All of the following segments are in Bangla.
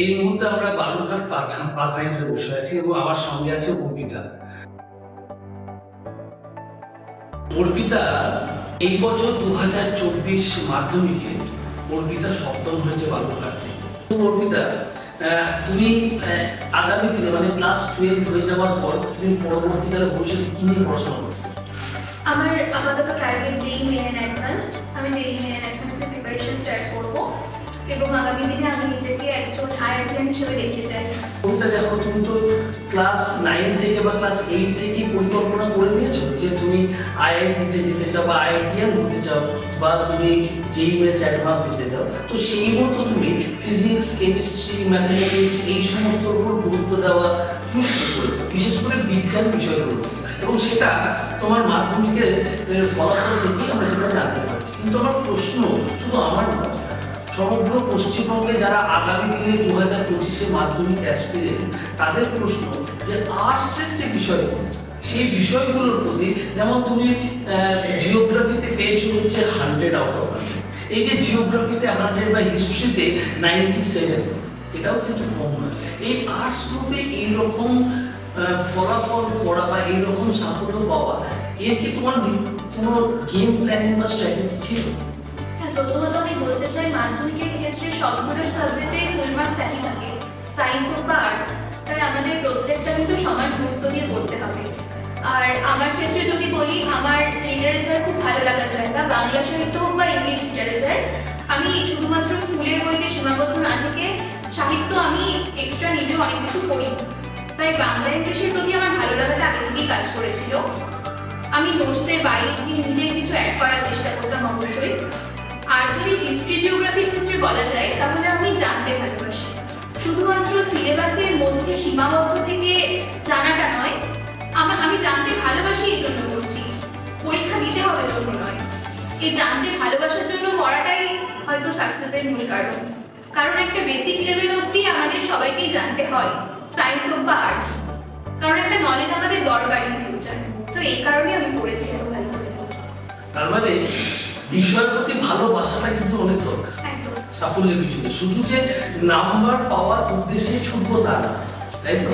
এই মুহূর্তে আমরা বালুরঘাট পাথরাইতে বসে আছি এবং আমার সঙ্গে আছে অর্পিতা। অর্পিতা এই বছর 2024 মাধ্যমিকে অর্পিতা সপ্তম হয়েছে বালুরঘাট থেকে। অর্পিতা, তুমি আগামী দিনে মানে ক্লাস 12 হয়ে যাওয়ার পর তুমি পরবর্তীকালে ভবিষ্যতে কি নিয়ে পড়াশোনা করবে? আমার আপাতত টার্গেট জেইই মেন অ্যাডভান্স। আমি জেইই মেন অ্যাডভান্সের প্রিপারেশন স্টার্ট করব এবং আগামী দিনে আমি নিজেকে একজন আইআইটিয়ান হিসেবে দেখতে চাই। অর্পিতা, দেখো তুমি তো ক্লাস 9 থেকে বা ক্লাস 8 থেকে পরিকল্পনা করে নিয়েছো যে তুমি আইআইটিতে যেতে চাও বা আইআইটিয়ান হতে চাও বা তুমি জেইই মেন্স অ্যাডভান্স দিতে চাও, তো সেই মতো তুমি ফিজিক্স, কেমিস্ট্রি, ম্যাথমেটিক্স এই সমস্তর উপর গুরুত্ব দেওয়া তুমি শুরু করে দাও, বিশেষ করে বিজ্ঞান বিষয়গুলো, এবং সেটা তোমার মাধ্যমিকের ফলাফল থেকেই আমরা সেটা জানতে পারছি। কিন্তু আমার প্রশ্ন শুধু আমার নয়, সমগ্র পশ্চিমবঙ্গে যারা আগামী দিনে 2025 মাধ্যমিক অ্যাসপিরেন্ট, তাদের প্রশ্ন যে আর্টসের যে বিষয়গুলো, সেই বিষয়গুলোর প্রতি, যেমন তুমি জিওগ্রাফিতে পেয়েছো হচ্ছে 100 আউট অফ 100, এই যে জিওগ্রাফিতে 100 বা হিস্ট্রিতে 97, এটাও কিন্তু কম নয়। এই আর্টস গ্রুপে এইরকম ফলাফল করা বা এইরকম সাফল্য পাওয়া, এর কি তোমার কোনো গেম প্ল্যানিং বা স্ট্র্যাটেজি ছিল? হ্যাঁ, প্রথমত আমি বলতে চাই মাধ্যমিকের ক্ষেত্রে সবগুলো সাবজেক্টেই ফুল মার্কস একই থাকে, সায়েন্স হোক বা আর্টস। তাই আমাদের প্রত্যেকটা কিন্তু সমান গুরুত্ব দিয়ে পড়তে হবে। আর আমার ক্ষেত্রে যদি বলি, আমার লিটারেচার খুব ভালো লাগা জায়গা, বাংলা সাহিত্য হোক বা ইংলিশ লিটারেচার। আমি শুধুমাত্র স্কুলের বইতে সীমাবদ্ধ না থেকে সাহিত্য আমি এক্সট্রা নিজেও অনেক কিছু পড়ি। তাই বাংলা ইংলিশের প্রতি আমার ভালো লাগাটা আগে থেকেই কাজ করেছিল। আমি নোটসের বাইরে থেকে নিজে কিছু অ্যাড করার চেষ্টা করতাম অবশ্যই। আর যদি হিস্ট্রি জিওগ্রাফির ক্ষেত্রে বলা যায়, তাহলে আমি জানতে ভালোবাসি। শুধুমাত্র সিলেবাসের মধ্যে সীমাবদ্ধ থেকে জানাটা নয়, আমি জানতে ভালোবাসি, এই জন্য করছি, পরীক্ষা দিতে হবে জন্য নয়। এই জানতে ভালোবাসার জন্য পড়াটাই হয়তো সাকসেসের মূল কারণ। কারণ একটা বেসিক লেভেল অবধি আমাদের সবাইকেই জানতে হয়, সায়েন্স হোক বা আর্টস, কারণ একটা নলেজ আমাদের দরকার ইন ফিউচার। তো এই কারণে আমি পড়েছি এত ভালো করে। তার মানে বিষয়ের প্রতি ভালোবাসাটা কিন্তু অনেক দরকার একদম। সাফল্যের পিছনে। শুধু যে নাম্বার পাওয়ার উদ্দেশ্যে ছুটবো তা না, তাই তো?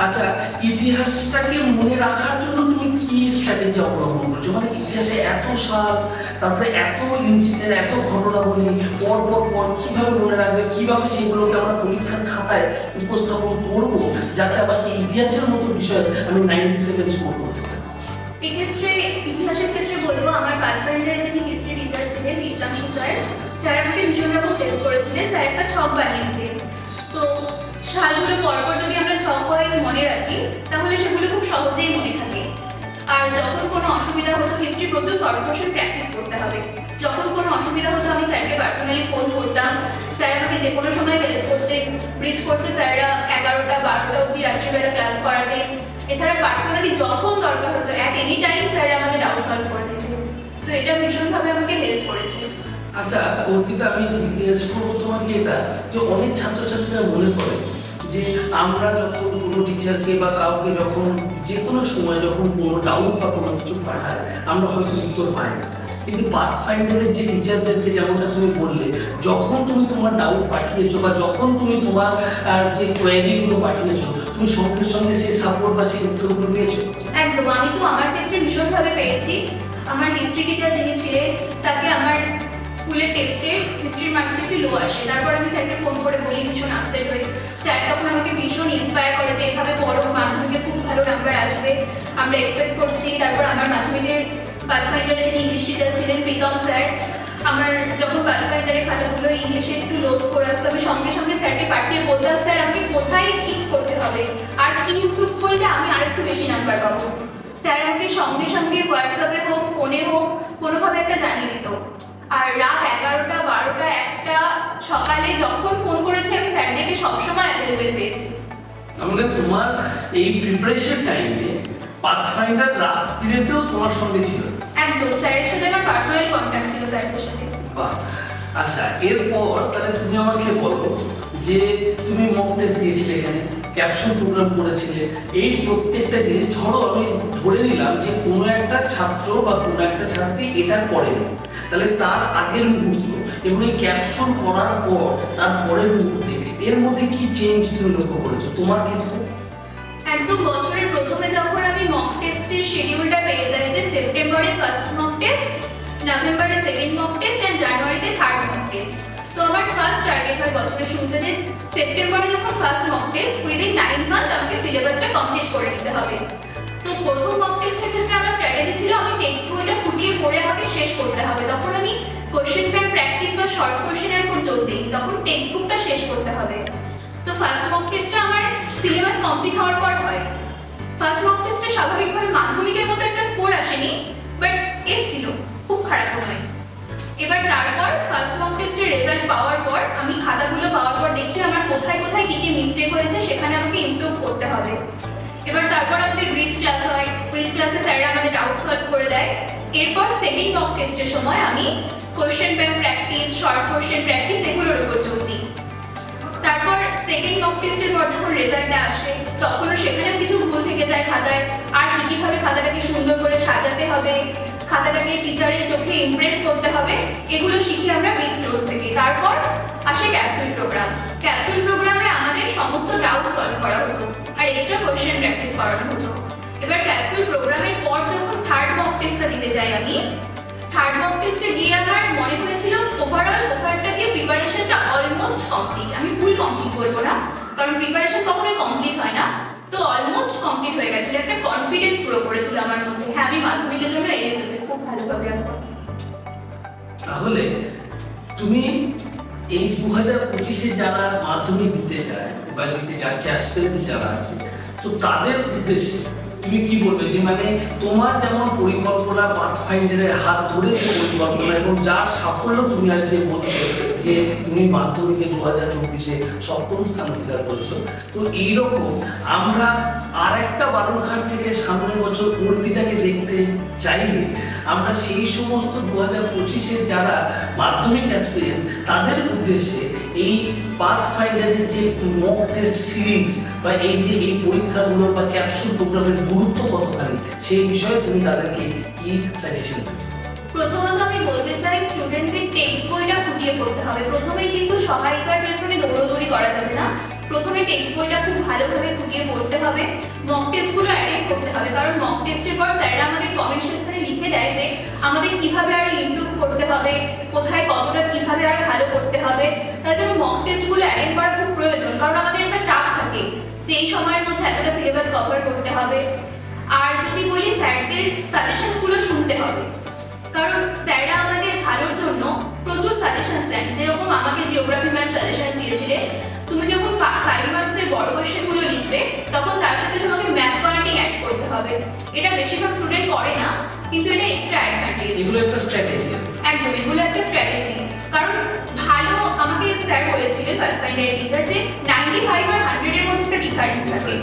আচ্ছা, ইতিহাসটাকে মনে রাখার জন্য তুমি কি স্ট্র্যাটেজি অবলম্বন করছো? মানে ইতিহাসে এত সাল, তারপরে এত ইনসিডেন্ট, এত ঘটনাবলী পর পর পর কিভাবে মনে রাখবে, কিভাবে সেগুলোকে আমরা পরীক্ষার খাতায় উপস্থাপন করবো, যাতে আমাকে ইতিহাসের মতো বিষয় আমি 97 স্কোর করতে পারি? এক্ষেত্রে ইতিহাসের ক্ষেত্রে বলবো, আমার পাথফাইন্ডারে যিনি হিস্ট্রি টিচার ছিলেন বিদ্যাংশু স্যার, স্যার আমাকে ভীষণ রকম হেল্প করেছিলেন। স্যার একটা ছক বানিয়ে দিতেন। তো সালগুলো পরপর যদি আমরা ছক ওয়াইজ মনে রাখি, তাহলে সেগুলো খুব সহজেই মনে থাকে। আর যখন কোনো অসুবিধা হতো, হিস্ট্রি প্রচুর শর্ট কোশ্চেন প্র্যাকটিস করতে হবে। যখন কোনো অসুবিধা হতো, আমি স্যারকে পার্সোনালি ফোন করতাম। স্যার আমাকে যে কোনো সময় হেল্প করতেন। ব্রিজ কোর্সে স্যাররা 11টা 12টা অবধি রাত্রিবেলা ক্লাস করাতেন। এছাড়া পার্সোনালি যখন দরকার হতো, অ্যাট এনি টাইম স্যার আমাকে ডাউট সলভ করে দিতেন। তো এটা ভীষণভাবে আমাকে হেল্প করেছে। আচ্ছা অর্পিতা, আমি জিজ্ঞেস করবো তোমাকে এটা, যে অনেক ছাত্রছাত্রীরা মনে করে যে আমরা যখন কোনো টিচারকে বা কাউকে যখন যে কোনো সময় যখন কোনো ডাউট বা কোনো কিছু পাঠায়, আমরা হয়তো উত্তর পাই না। কিন্তু পাথফাইন্ডারের যে টিচারদেরকে, যেমনটা তুমি বললে, যখন তুমি তোমার ডাউট পাঠিয়েছো বা যখন তুমি তোমার যে কোয়েরিগুলো পাঠিয়েছো, তুমি সঙ্গে সঙ্গে সেই সাপোর্ট বা সেই উত্তরগুলো পেয়েছো? একদম। আমি তো আমার ক্ষেত্রে ভীষণভাবে পেয়েছি। আমার হিস্ট্রি টিচার যিনি ছিলেন, তাকে আমার স্কুলের টেস্টে হিস্ট্রির মার্কসটা একটু লো আসে। তারপর আমি স্যারকে ফোন করে বলি ভীষণ আপসেট হয়ে। স্যার তখন আমাকে ভীষণ ইন্সপায়ার করে যে এভাবে পড়ো, মাধ্যমিকে খুব ভালো নাম্বার আসবে, আমরা এক্সপেক্ট করছি। তারপর আমার মাধ্যমিকের পাথফাইন্ডারে যিনি ইংলিশ টিচার ছিলেন প্রীতম স্যার, আমার যখন পাথফাইন্ডারের খাতাগুলো ইংলিশে একটু লো স্কোর আসতো, আমি সঙ্গে সঙ্গে স্যারকে পাঠিয়ে বলতাম, স্যার আমাকে কোথায় ঠিক করতে হবে আর কি ইমপ্রুভ করলে আমি আরেকটু বেশি নাম্বার পাবো। স্যার আমাকে সঙ্গে সঙ্গে হোয়াটসঅ্যাপে হোক, ফোনে হোক, কোনোভাবে একটা জানিয়ে দিত। আর রাত 11টা 12টা 1টা সকালে যখন ফোন করেছি, আমি স্যারদেরকে সবসময় অ্যাভেলেবেল পেয়েছি। তাহলে তোমার এই প্রিপারেশন টাইমে পাথফাইন্ডার রাত পিরিয়ডেও তোমার সঙ্গে ছিল? একদম। স্যারের সাথে আমার পার্সোনালি কন্ট্যাক্ট ছিল, স্যারদের সাথে। বাহ। আচ্ছা, এরপর তাহলে তুমি আমাকে বলো যে তুমি মক টেস্ট দিয়েছিলে, এখানে ক্যাপসুল প্রোগ্রাম করেছিলে, এই প্রত্যেকটা জিনিস, ধরো আমি ধরে নিলাম যে কোনো একটা ছাত্র বা কোনো একটা ছাত্রী এটা করেনি, তাহলে তার আগের মুহূর্ত এবং এই ক্যাপসুল করার পর তার পরের মুহূর্তে এর মধ্যে কি চেঞ্জ তুমি লক্ষ্য করেছো তোমার ক্ষেত্রে? একদম বছরের প্রথমে যখন আমি মক টেস্টের শিডিউলটা পেয়ে যাই যে সেপ্টেম্বরে ফার্স্ট মক টেস্ট, নভেম্বরে সেকেন্ড মক টেস্ট এন্ড জানুয়ারিতে থার্ড মক টেস্ট। তো আমার ফার্স্ট টার্গেট হয় বছরের শুরুতে যে সেপ্টেম্বরে যখন first mock test within 9 month আমাকে সিলেবাসটা কমপ্লিট করে নিতে হবে। তো প্রথম মক টেস্টের ক্ষেত্রে আমার স্ট্র্যাটেজি ছিল আমি টেক্সট বইটা ফুটিয়ে পড়ে আমাকে শেষ করতে হবে। তখন আমি কোশ্চেন ব্যাংক প্র্যাকটিস বা শর্ট কোশ্চেনের উপর জোর দিই, তখন টেক্সট বুকটা শেষ করতে হবে। তো ফার্স্ট মক টেস্টটা আমার সিলেবাস কমপ্লিট হওয়ার পর হয়। ফার্স্ট মক টেস্টে স্বাভাবিকভাবে মাধ্যমিকের মতো একটা স্কোর আসেনি, বাট এসেছিল, খুব খারাপ নয়। এবার তারপর ফার্স্ট মক টেস্টের রেজাল্ট পাওয়ার পর আমি খাতাগুলো পাওয়ার পর দেখি আমার কোথায় কোথায় কি কি মিস্টেক হয়েছে, সেখানে আমাকে ইমপ্রুভ করতে হবে। এবার তারপর আমাদের ব্রিজ ক্লাস হয়, ব্রিজ ক্লাসে স্যাররা আমাদের ডাউট সলভ করে দেয়। এরপর সেকেন্ড মক টেস্টের সময় আমি question bank practice, short question practice এগুলোর উপর জোর দিই। তারপর সেকেন্ড মক টেস্টের পর যখন রেজাল্টটা আসে তখনও সেখানেও কিছু ভুল থেকে যায় খাতায়, আর কিভাবে খাতাটাকে সুন্দর করে সাজাতে হবে, খাতাটাকে টিচারের চোখে ইমপ্রেস করতে হবে, এগুলো শিখি আমরা ব্রিজ কোর্স থেকে। তারপর আসে ক্যাপসুল প্রোগ্রাম। ক্যাপসুল প্রোগ্রামে আমাদের সমস্ত ডাউট সলভ করা হতো আর এক্সট্রা কোশ্চেন প্র্যাকটিস করানো হতো। এবার ক্যাপসুল প্রোগ্রামের পর যখন থার্ড মক টেস্টটা দিতে যাই আমি, থার্ড মক টেস্টে গিয়ে আমার মনে হয়েছিল ওভারঅল ওভারটাকে প্রিপারেশনটা অলমোস্ট কমপ্লিট। আমি ফুল কমপ্লিট বলবো না, কারণ প্রিপারেশন কখনোই কমপ্লিট হয় না, তো অলমোস্ট কমপ্লিট হয়ে গেছিল। একটা কনফিডেন্স গ্রো করেছিল আমার মধ্যে, হ্যাঁ আমি মাধ্যমিকের জন্য এলিজিবল, খুব ভালোভাবে আসবো। তাহলে তুমি এই 2025-এ যারা মাধ্যমিক দিতে যায় বা দিতে যাচ্ছে অ্যাসপিরেন্ট যারা আছে, তো তাদের উদ্দেশ্যে তুমি কি বলবে যে মানে তোমার যেমন পরিকল্পনা পাথফাইন্ডারের হাত ধরে যে পরিকল্পনা এবং যার সাফল্য তুমি আজকে বলছো যে তুমি মাধ্যমিকে 2024-এ সপ্তম স্থান অধিকার করেছো, তো এইরকম আমরা আর একটা বালুরঘাট থেকে সামনের বছর অর্পিতাকে দেখতে চাইলে আমরা সেই সমস্ত 2025-এর যারা মাধ্যমিক অ্যাসপিরেন্ট তাদের উদ্দেশ্যে এই পাথফাইন্ডারের যে মক টেস্ট সিরিজ বা এই যে এই পরীক্ষাগুলো বা ক্যাপসুল প্রোগ্রামের গুরুত্ব কতখানি সেই বিষয়ে তুমি তাদেরকে কি সাজেশন দেবে? প্রথমত আমি বলতে চাই স্টুডেন্টদের টেক্সট বইটা ফুটিয়ে পড়তে হবে। প্রথমেই কিন্তু সহায়িকার পেছনে দৌড়দৌড়ি করা যাবে না, প্রথমে টেক্সট বইটা খুব ভালোভাবে ফুটিয়ে পড়তে হবে, মক টেস্টগুলো অ্যাটেন্ড করতে হবে। কারণ মক টেস্টের পর স্যাররা আমাদের কমেন্ট সেকশনে লিখে দেয় যে আমাদের কিভাবে আরো ইমপ্রুভ করতে হবে, কোথায় কতটা কিভাবে আরো ভালো করতে হবে। তার জন্য মক টেস্টগুলো অ্যাটেন্ড করা খুব প্রয়োজন, কারণ আমাদের একটা চাপ থাকে যে এই সময়ের মধ্যে এতটা সিলেবাস কভার করতে হবে। আর যদি বলি স্যারদের সাজেশনসগুলো শুনতে হবে, কারণ স্যাররা আমাদের ভালোর জন্য প্রচুর সাজেশন দেন। যেরকম আমাকে জিওগ্রাফি ম্যাম সাজেশন দিয়েছিলেন, তুমি যখন 5 মার্কসের বড় কোশ্চেনগুলো লিখবে তখন তার সাথে তোমাকে ম্যাপ পয়েন্টিং অ্যাড করতে হবে। এটা বেশিরভাগ স্টুডেন্ট করে না, কিন্তু এটা এক্সট্রা অ্যাডভান্টেজ। এগুলো একটা স্ট্র্যাটেজি, একদম এগুলো একটা স্ট্র্যাটেজি। কারণ ভালো আমাকে স্যার বলেছিলেন পাথফাইন্ডার টিচার যে 95 আর 100 এর মধ্যে একটা ডিফারেন্স থাকে,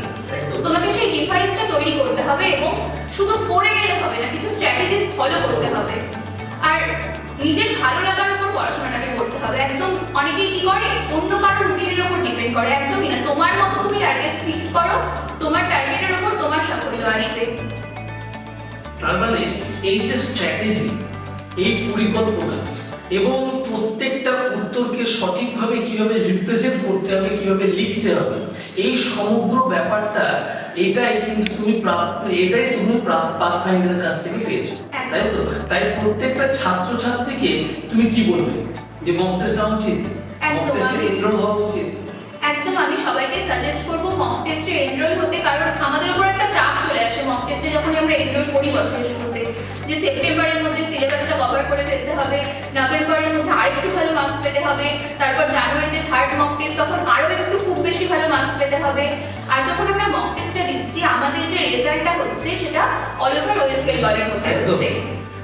তোমাকে সেই ডিফারেন্সটা তৈরি করতে হবে এবং শুধু পড়ে গেলে হবে না, কিছু স্ট্র্যাটেজিস ফলো করতে হবে আর নিজের ভালো লাগার উপর পড়াশোনাটাকে করতে হবে। একদম অনেকেই কি করে অন্য কারোর রুটিনের উপর ডিপেন্ড করে, একদমই না। তোমার মতো তুমি টার্গেট ফিক্স করো, তোমার টার্গেটের উপর তোমার সাফল্য আসবে। তার মানে এই যে স্ট্র্যাটেজি, এই পরিকল্পনা এবং প্রত্যেকটা উত্তরকে সঠিকভাবে কিভাবে রিপ্রেজেন্ট করতে হবে, কিভাবে লিখতে হবে, এই সমগ্র ব্যাপারটা এটাই কিন্তু তুমি পাথফাইন্ডারের কাছ থেকে পেয়েছো, তাই তো? তাই প্রত্যেকটা ছাত্রছাত্রীকে তুমি কি বলবে যে মক টেস্ট নেওয়া উচিত, মক টেস্টে এনরোল হওয়া উচিত? একদম আমি সবাইকে সাজেস্ট করবো মক টেস্টে এনরোল হতে, কারণ আমাদের উপর একটা চাপ চলে আসে মক টেস্টে যখন আমরা এনরোল করি বছরের শুরুতে, যে সেপ্টেম্বরের মধ্যে সিলেবাসটা কভার করে ফেলতে হবে, নভেম্বরের মধ্যে আরেকটু ভালো মার্কস পেতে হবে, তারপর জানুয়ারিতে থার্ড মক টেস্ট, তখন আরও একটু খুব বেশি ভালো মার্কস পেতে হবে। আর যখন আমরা মক টেস্টটা দিচ্ছি আমাদের যে রেজাল্টটা হচ্ছে সেটা অল ওভার ওয়েস্ট বেঙ্গলের মধ্যে হচ্ছে,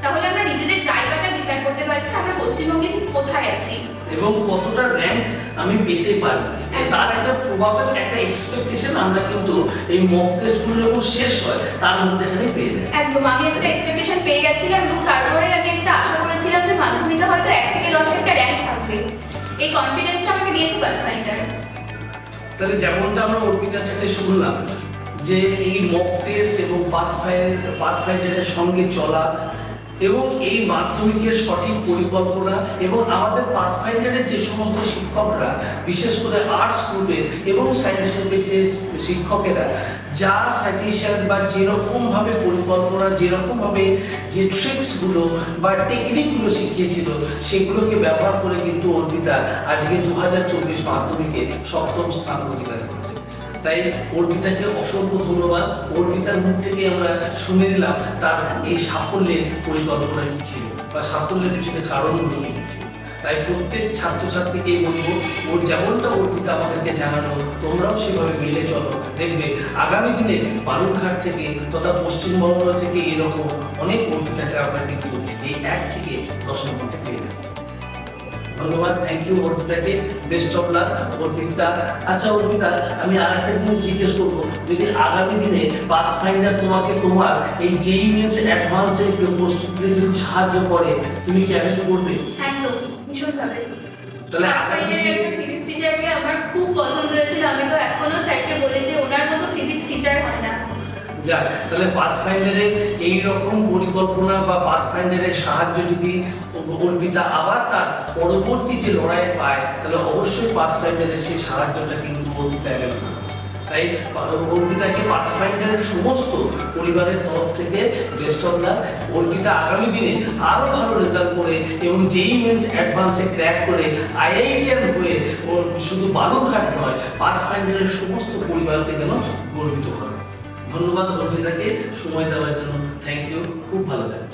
তাহলে আমরা নিজেদের জায়গাটা বিচার করতে পারছি আমরা পশ্চিমবঙ্গে ঠিক কোথায় আছি এবং কতটা র্যাঙ্ক আমি পেতে পারি, তার একটা প্রবাবল একটা এক্সপেকটেশন আমরা কিন্তু এই মক টেস্টগুলো যখন শেষ হয় তার মধ্যেখানে পেয়ে যাই। একদম আমি একটা এক্সপেকটেশন পেয়ে গেছিলাম এবং তারপরে আমি একটা আশা করেছিলাম যে মাধ্যমিকে হয়তো 1 থেকে 10 একটা র্যাঙ্ক থাকবে। এই কনফিডেন্সটা আমাকে দিয়েছে পাথফাইন্ডার। তাহলে যেমনটা আমরা অর্পিতার কাছে শুনলাম যে এই মক টেস্ট এবং পাথফাইন্ডারের সঙ্গে চলা এবং এই মাধ্যমিকের সঠিক পরিকল্পনা এবং আমাদের পাথফাইন্ডারের যে সমস্ত শিক্ষকরা বিশেষ করে আর্টস গ্রুপের এবং সায়েন্স গ্রুপের যে শিক্ষকেরা যা সাজেশন বা যেরকমভাবে পরিকল্পনা যেরকমভাবে যে ট্রিক্সগুলো বা টেকনিকগুলো শিখিয়েছিল সেগুলোকে ব্যবহার করে কিন্তু অর্পিতা আজকে 2024 মাধ্যমিকে 7ম স্থান অধিকার করেছে। তাই অর্পিতাকে অসংখ্য ধন্যবাদ। অর্পিতার মুখ থেকে আমরা শুনে নিলাম তার এই সাফল্যের পরিকল্পনা কি ছিল বা সাফল্যের পিছনে কারণগুলো কি ছিল। তাই প্রত্যেক ছাত্রছাত্রীকেই বলবো ওর যেমনটা অর্পিতা আমাদেরকে জানানো তোমরাও সেভাবে মেনে চলো, দেখবে আগামী দিনে বালুরঘাট থেকে তথা পশ্চিমবঙ্গ থেকে এরকম অনেক অর্পিতাকে আমরা কিন্তু এই 1 থেকে 10 মধ্যে পেয়ে যাবো। ধন্যবাদ, থ্যাংক ইউ অর্পিতাকে, বেস্ট অফ লাক অর্পিতা। আচ্ছা অর্পিতা, আমি আরেকটা জিনিস জিজ্ঞেস করবো, যদি আগামী দিনে পাথফাইন্ডার তোমাকে তোমার এই জেইই মেন্স অ্যাডভান্সের প্রস্তুতিতে যদি সাহায্য করে তুমি কি আগে করবে? একদম ভীষণভাবে। তাহলে পাথফাইন্ডারের একটা ফিজিক্স টিচারকে আমার খুব পছন্দ হয়েছিল, আমি তো এখনো স্যারকে বলি যে ওনার মতো ফিজিক্স টিচার হয় না। যাক, তাহলে পাথফাইন্ডারের এইরকম পরিকল্পনা বা পাথফাইন্ডারের সাহায্য যদি অর্পিতা আবার তার পরবর্তী যে লড়াইয়ে পায় তাহলে অবশ্যই পাথফাইন্ডারের সেই সাহায্যটা কিন্তু অর্পিতা অ্যাভেল করবে। তাই অর্পিতাকে পাথফাইন্ডারের সমস্ত পরিবারের তরফ থেকে বেস্ট অফ লাক। অর্পিতা আগামী দিনে আরও ভালো রেজাল্ট করে এবং জেইই মেন্স অ্যাডভান্সে ক্র্যাক করে আইআইটিয়ান হয়ে ওর শুধু বালুরঘাট নয় পাথফাইন্ডারের সমস্ত পরিবারকে যেন গর্বিত করে। ধন্যবাদ অর্পিতাকে সময় দেওয়ার জন্য, থ্যাংক ইউ, খুব ভালো থাকবে।